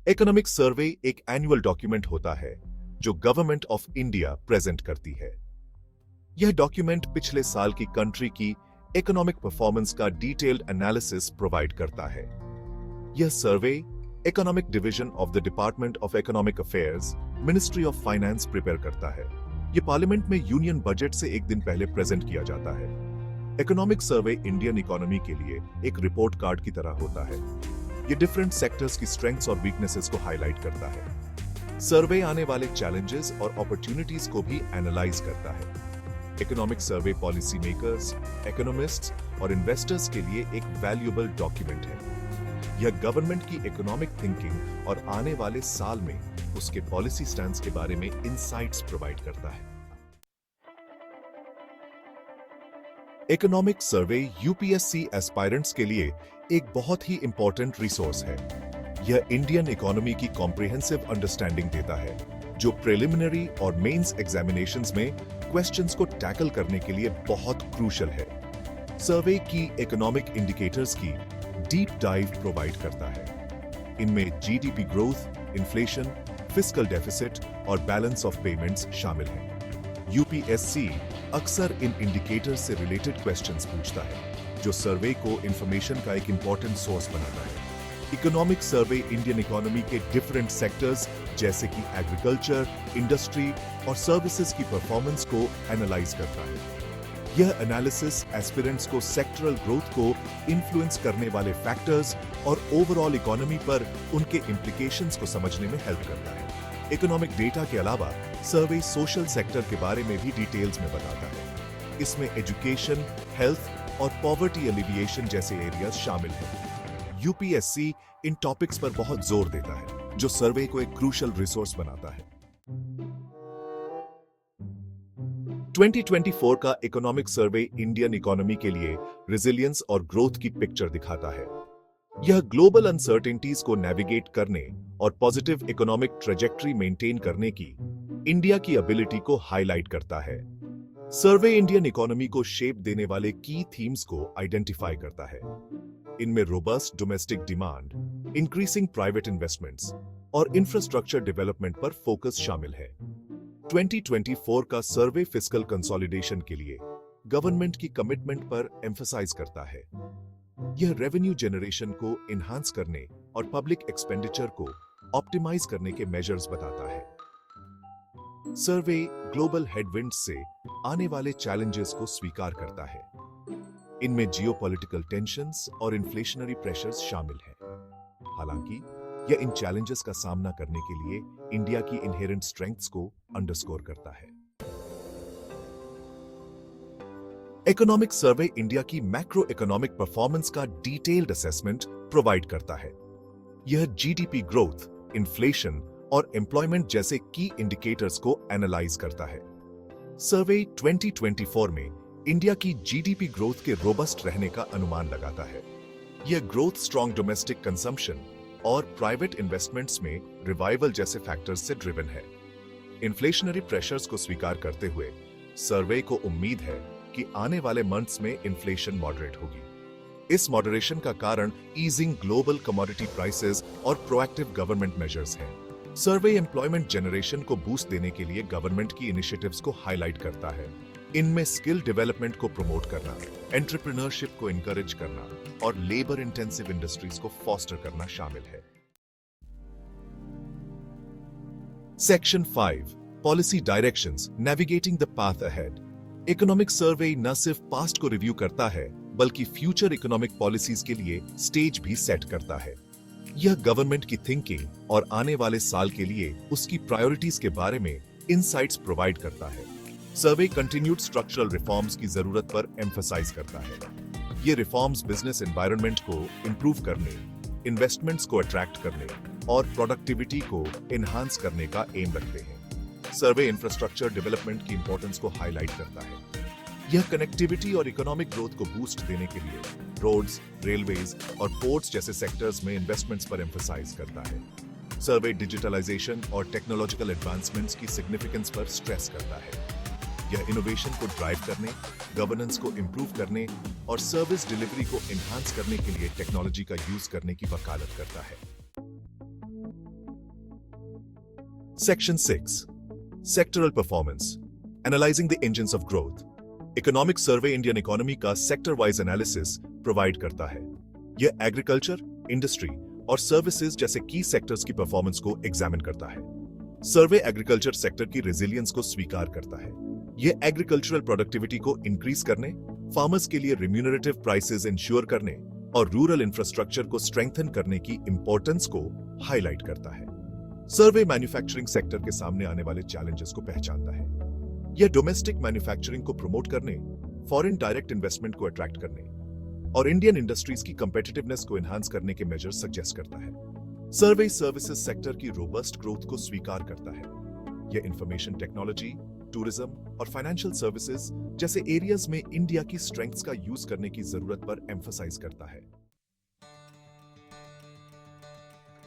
Economic survey एक annual document होता है जो गवर्नमेंट ऑफ इंडिया प्रेजेंट करती है। यह डॉक्यूमेंट पिछले साल की कंट्री की इकोनॉमिक परफॉर्मेंस का डिटेल्ड एनालिसिस प्रोवाइड करता है। यह survey economic division of the department of economic affairs, ministry of finance prepare करता है। यह पार्लियामेंट में यूनियन बजट से एक दिन पहले प्रेजेंट किया जाता है। इकोनॉमिक सर्वे इंडियन इकोनॉमी के लिए एक रिपोर्ट कार्ड की तरह होता है। ये डिफरेंट सेक्टर्स की स्ट्रेंथ्स और वीकनेसेस को हाईलाइट करता है। सर्वे आने वाले चैलेंजेस और अपॉर्चुनिटीज को भी एनालाइज करता है। Economic survey policy makers, economists और इन्वेस्टर्स के लिए एक वैल्यूएबल डॉक्यूमेंट है। यह गवर्नमेंट की इकोनॉमिक थिंकिंग और आने वाले साल में उसके पॉलिसी स्टैंड्स के बारे में इनसाइट्स प्रोवाइड करता है। इकोनॉमिक सर्वे यूपीएससी एस्पायरेंट्स के लिए एक बहुत ही इंपॉर्टेंट रिसोर्स है। यह इंडियन इकोनॉमी की कॉम्प्रिहेंसिव अंडरस्टैंडिंग देता है, जो प्रिलिमिनरी और मेंस एग्जामिनेशंस में क्वेश्चंस को टैकल करने के लिए बहुत क्रूशियल है। सर्वे की इकोनॉमिक इंडिकेटर्स की डीप डाइव प्रोवाइड करता है। इनमें GDP growth, inflation, fiscal deficit और बैलेंस ऑफ पेमेंट्स शामिल हैं। यूपीएससी अक्सर इन इंडिकेटर्स से रिलेटेड क्वेश्चंस पूछता है, जो सर्वे को इंफॉर्मेशन का एक इंपॉर्टेंट सोर्स बनाता है। इकोनॉमिक सर्वे इंडियन इकोनॉमी के डिफरेंट सेक्टर्स जैसे कि एग्रीकल्चर, इंडस्ट्री और सर्विसेज की परफॉर्मेंस को एनालाइज करता है। यह एनालिसिस एस्पिरेंट्स को सेक्टरल ग्रोथ को इन्फ्लुएंस करने वाले फैक्टर्स और ओवरऑल इकोनॉमी पर उनके इंप्लीकेशंस को समझने में हेल्प करता है। इकोनॉमिक डेटा के अलावा सर्वे सोशल सेक्टर के बारे में भी डिटेल्स में बताता है। इसमें एजुकेशन, हेल्थ और पॉवर्टी एलिविएशन जैसे एरियाज शामिल हैं। यूपीएससी इन टॉपिक्स पर बहुत जोर देता है, जो सर्वे को एक क्रूशियल रिसोर्स बनाता है। 2024 का इकोनॉमिक सर्वे इंडियन इकोनॉमी के लिए रेजिलियंस और ग्रोथ की पिक्चर दिखाता है। यह ग्लोबल अनसर्टेनिटीज को नेविगेट करने और पॉजिटिव इकोनॉमिक ट्रेजेक्टरी मेंटेन करने की इंडिया की एबिलिटी को हाईलाइट करता है। सर्वे इंडियन इकोनॉमी को शेप देने वाले की थीम्स को आइडेंटिफाई करता है। इनमें robust domestic demand, increasing private investments और इंफ्रास्ट्रक्चर डेवलपमेंट पर फोकस शामिल है। 2024 का सर्वे फिस्कल कंसोलिडेशन के लिए गवर्नमेंट की कमिटमेंट पर एम्फसाइज करता है। यह रेवेन्यू जनरेशन को इन्हांस करने और पब्लिक एक्सपेंडिचर को ऑप्टिमाइज करने के मेजर्स बताता है। सर्वे ग्लोबल हेडविंड्स से आने वाले चैलेंजेस को स्वीकार करता है। इनमें जियोपॉलिटिकल टेंशंस और इन्फ्लेशनरी प्रेशर्स शामिल हैं। हालांकि यह इन चैलेंजेस का सामना करने के लिए इंडिया की इनहेरेंट स्ट्रेंथ्स को अंडरस्कोर करता है। इकोनॉमिक सर्वे इंडिया की मैक्रो इकोनॉमिक परफॉर्मेंस का डिटेल्ड असेसमेंट प्रोवाइड करता है। यह जीडीपी ग्रोथ, इन्फ्लेशन और एम्प्लॉयमेंट जैसे की इंडिकेटर्स को एनालाइज करता है। सर्वे 2024 में इंडिया की जीडीपी ग्रोथ के रोबस्ट रहने का अनुमान लगाता है। यह ग्रोथ स्ट्रॉन्ग डोमेस्टिक कंजम्पशन और प्राइवेट इन्वेस्टमेंट्स में रिवाइवल जैसे फैक्टर्स से ड्रिवन है। इन्फ्लेशनरी प्रेशर्स को स्वीकार करते हुए सर्वे को उम्मीद है कि आने वाले मंथ्स में इन्फ्लेशन मॉडरेट होगी। इस मॉडरेशन का कारण ईजिंग ग्लोबल कमोडिटी प्राइसेस और प्रोएक्टिव गवर्नमेंट मेजर्स हैं। सर्वे एम्प्लॉयमेंट जनरेशन को बूस्ट देने के लिए गवर्नमेंट की इनिशिएटिव्स को हाईलाइट करता है। इनमें स्किल डेवलपमेंट को प्रमोट करना, एंटरप्रेन्योरशिप को इनकरेज करना और लेबर इंटेंसिव इंडस्ट्रीज को फॉस्टर करना शामिल है। Section 5 policy directions navigating the path ahead. Economic survey न सिर्फ पास्ट को रिव्यू करता है, बल्कि फ्यूचर इकोनॉमिक पॉलिसीज के लिए स्टेज भी सेट करता है। यह गवर्नमेंट की थिंकिंग और आने वाले साल के लिए उसकी प्रायोरिटीज के बारे में इनसाइट्स प्रोवाइड करता है। सर्वे कंटिन्यूड स्ट्रक्चरल रिफॉर्म्स की जरूरत पर एम्फसाइज करता है। ये रिफॉर्म्स बिजनेस एनवायरनमेंट को इंप्रूव करने, इन्वेस्टमेंट्स को अट्रैक्ट करने और प्रोडक्टिविटी को एनहांस करने का एम रखते हैं। सर्वे इंफ्रास्ट्रक्चर डेवलपमेंट की इंपॉर्टेंस को हाईलाइट करता है। यह कनेक्टिविटी और इकोनॉमिक ग्रोथ को बूस्ट देने के लिए रोड्स, रेलवेज और पोर्ट्स जैसे सेक्टर्स में इन्वेस्टमेंट्स पर एम्फसाइज करता है। सर्वे डिजिटलाइजेशन और टेक्नोलॉजिकल एडवांसमेंट्स की सिग्निफिकेंस पर स्ट्रेस करता है। यह इनोवेशन को ड्राइव करने, गवर्नेंस को इंप्रूव करने और सर्विस डिलीवरी को एनहांस करने के लिए टेक्नोलॉजी का यूज करने की वकालत करता है। Section 6. Sectoral Performance. Analyzing the engines of growth. Economic survey Indian economy का सेक्टर वाइज एनालिसिस प्रोवाइड करता है। यह एग्रीकल्चर, इंडस्ट्री और सर्विसेज जैसे की सेक्टर्स की परफॉर्मेंस को एग्जामिन करता है। सर्वे एग्रीकल्चर सेक्टर की रेजिलियंस को स्वीकार करता है। यह एग्रीकल्चरल प्रोडक्टिविटी को इंक्रीज करने, फार्मर्स के लिए रिम्यूनरेटिव प्राइसेस इंश्योर करने और रूरल इंफ्रास्ट्रक्चर को स्ट्रेंथन करने की इंपॉर्टेंस को हाईलाइट करता है। सर्वे मैन्युफैक्चरिंग सेक्टर के सामने आने वाले चैलेंजेस को पहचानता है। यह डोमेस्टिक मैन्युफैक्चरिंग को प्रमोट करने, फॉरेन डायरेक्ट इन्वेस्टमेंट को अट्रैक्ट करने और इंडियन इंडस्ट्रीज की कंपेटिटिवनेस को एनहांस करने के मेजर्स सजेस्ट करता है। सर्वे सर्विसेज सेक्टर की रोबस्ट ग्रोथ को स्वीकार करता है। यह इंफॉर्मेशन टेक्नोलॉजी, टूरिज्म और फाइनेंशियल सर्विसेज जैसे एरियाज में इंडिया की स्ट्रेंथ्स का यूज करने की जरूरत पर एम्फसाइज करता है।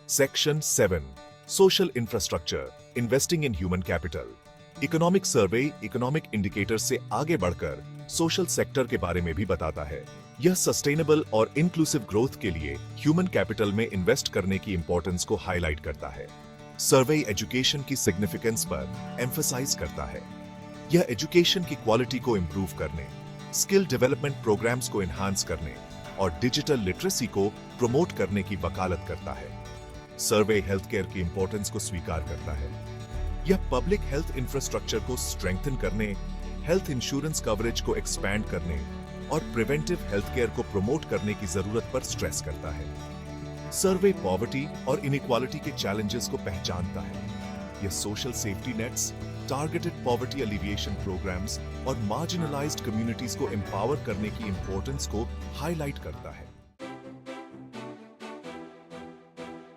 Section 7. Social infrastructure, investing in human capital. Economic survey economic indicator से आगे बढ़कर सोशल सेक्टर के बारे में भी बताता है। यह सस्टेनेबल और इंक्लूसिव ग्रोथ के लिए ह्यूमन कैपिटल में इन्वेस्ट करने की इंपॉर्टेंस को हाईलाइट करता है। सर्वे एजुकेशन की सिग्निफिकेंस पर एम्फसाइज करता है। यह एजुकेशन की क्वालिटी को इंप्रूव करने, स्किल डेवलपमेंट प्रोग्राम्स को एनहांस करने और डिजिटल लिटरेसी को प्रमोट करने की वकालत करता है। सर्वे हेल्थ केयर की इंपॉर्टेंस को स्वीकार करता है। यह पब्लिक हेल्थ इंफ्रास्ट्रक्चर को स्ट्रेंथन करने, हेल्थ इंश्योरेंस कवरेज को एक्सपैंड करने और प्रिवेंटिव हेल्थ केयर को प्रमोट करने की जरूरत पर स्ट्रेस करता है। सर्वे पॉवर्टी और इनइक्वालिटी के चैलेंजेस को पहचानता है। यह social safety nets, targeted poverty alleviation programmes और मार्जिनलाइज्ड कम्युनिटीज को एम्पावर करने की इंपॉर्टेंस को हाईलाइट करता है।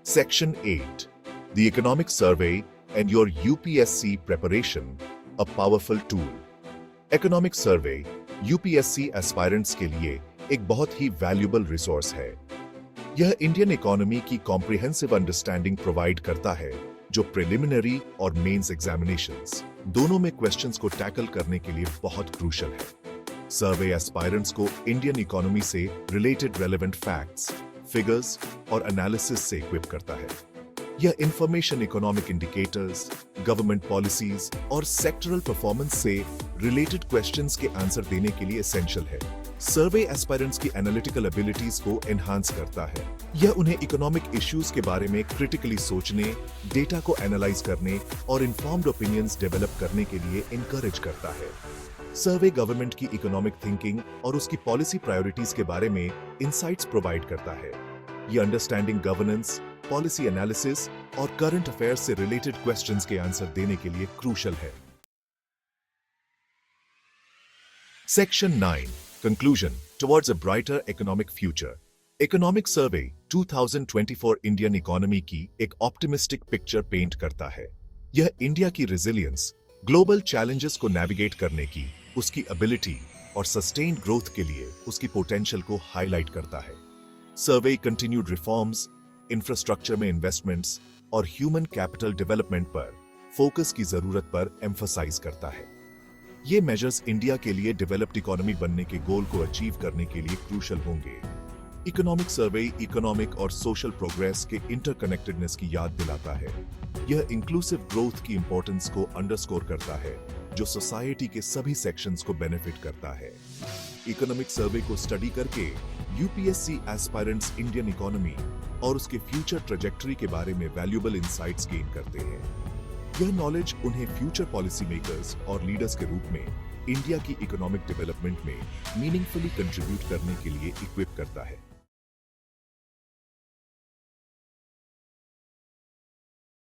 Section 8. The Economic Survey and your UPSC Preparation, a powerful tool. Economic Survey UPSC aspirants के लिए एक बहुत ही valuable resource है। यह इंडियन इकोनॉमी की comprehensive understanding provide करता है, जो preliminary और mains examinations दोनों में questions को tackle करने के लिए बहुत crucial है। Survey aspirants को इंडियन इकोनॉमी से related relevant facts, फिगर्स और एनालिसिस से इक्विप करता है। यह information economic indicators, government policies और सेक्टरल परफॉर्मेंस से रिलेटेड क्वेश्चंस के आंसर देने के लिए एसेंशियल है। सर्वे एस्पायरेंट्स की एनालिटिकल एबिलिटीज को एनहांस करता है। यह उन्हें इकोनॉमिक इश्यूज के बारे में क्रिटिकली सोचने, डेटा को एनालाइज करने और इन्फॉर्म्ड ओपिनियंस डेवलप करने के लिए इनकरेज करता है। सर्वे गवर्नमेंट की इकोनॉमिक थिंकिंग और उसकी पॉलिसी प्रायोरिटीज के बारे में इंसाइट्स प्रोवाइड करता है। ये अंडरस्टैंडिंग गवर्नेंस, पॉलिसी एनालिसिस और करंट अफेयर्स से रिलेटेड क्वेश्चंस के आंसर देने के लिए क्रूशल है। Section 9. Conclusion towards a brighter economic future. Economic survey 2024 Indian economy की एक ऑप्टिमिस्टिक पिक्चर पेंट करता है। यह इंडिया की रेजिलियंस, ग्लोबल चैलेंजेस को नेविगेट करने की उसकी एबिलिटी और सस्टेन्ड ग्रोथ के लिए उसकी पोटेंशियल को हाईलाइट करता है। सर्वे कंटिन्यूड रिफॉर्म्स, इंफ्रास्ट्रक्चर में इन्वेस्टमेंट्स और ह्यूमन कैपिटल डेवलपमेंट पर फोकस की जरूरत पर एम्फसाइज करता है। ये मेजर्स इंडिया के लिए डेवलप्ड इकोनॉमी बनने के गोल को अचीव करने के लिए क्रूशल होंगे। इकोनॉमिक सर्वे इकोनॉमिक और सोशल प्रोग्रेस के इंटरकनेक्टेडनेस की याद दिलाता है। यह इंक्लूसिव ग्रोथ की इंपॉर्टेंस को अंडरस्कोर करता है, जो सोसाइटी के सभी सेक्शंस को बेनिफिट करता है। इकोनॉमिक सर्वे को स्टडी करके यूपीएससी एस्पायरेंट्स इंडियन इकोनॉमी और उसके फ्यूचर ट्रेजेक्टरी के बारे में वैल्यूएबल इंसाइट्स गेन करते हैं। यह नॉलेज उन्हें फ्यूचर पॉलिसी मेकर्स और लीडर्स के रूप में इंडिया की इकोनॉमिक डेवलपमेंट में मीनिंगफुली कंट्रीब्यूट करने के लिए इक्विप करता है।